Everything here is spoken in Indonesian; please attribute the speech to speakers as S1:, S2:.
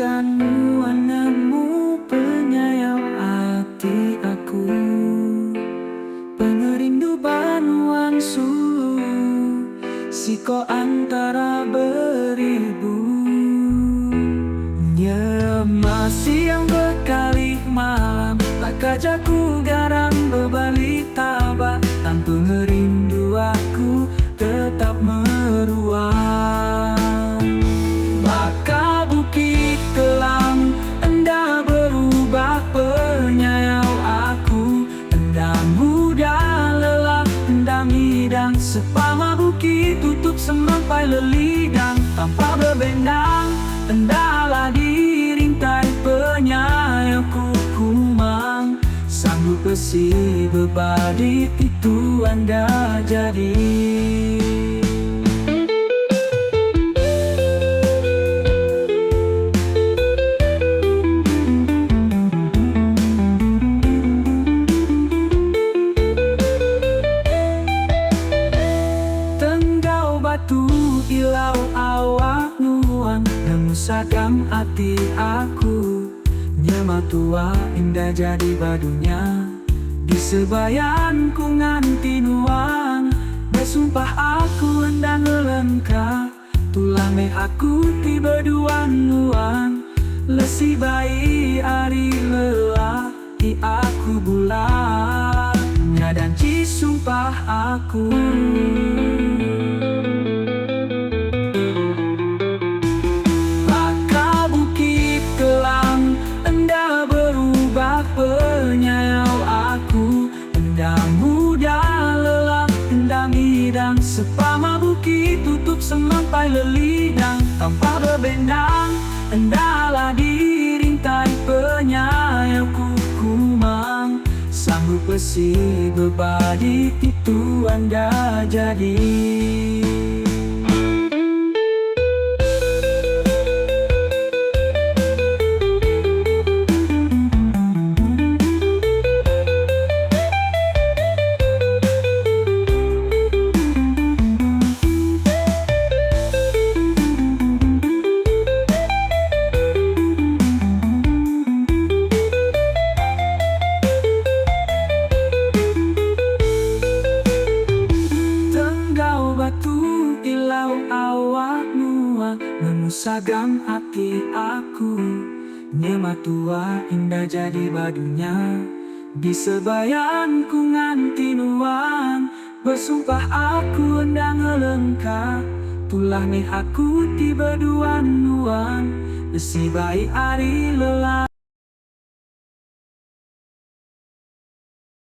S1: Masakanmu nemu penyayang hati aku, pengerindu banuan sulu, siko antara beribu. Masih yang berkali malam, tak kajaku garang berbalik tabak, tanpa ngerindu aku tetap meruang. Maka bukit kelam, enda berubah penyayau aku, enda muda lelah, enda ngidang, sepama bukit tutup semampai lelidang, tanpa berbendang, endalah dirintai penyayauku kumang, sanggup besi berbadit itu anda jadi. Batu ilau awak nuang, ngemusakam hati aku, nyema tua indah jadi badunya, di sebayan ku nganti nuang, bersumpah aku hendak ngelengkap, tulang meh aku tiba dua nuang, lesi bayi ari lelah, i aku bulan, nyadan ci sumpah aku. Penyayau aku, enda muda lelah, enda ngidang, sepama bukit tutup semampai lelidang, tanpa berbendang, endalah dirintai penyayauku kumang, sanggup besi berbadit itu anda jadi. Batu ilau awak nuang, memusagam hati aku, nyema tua indah jadi badunya, di sebayan ku nganti nuang, bersumpah aku hendak ngelengkap, tulah meh aku tiba dua nuang, besi bayi ari lelah.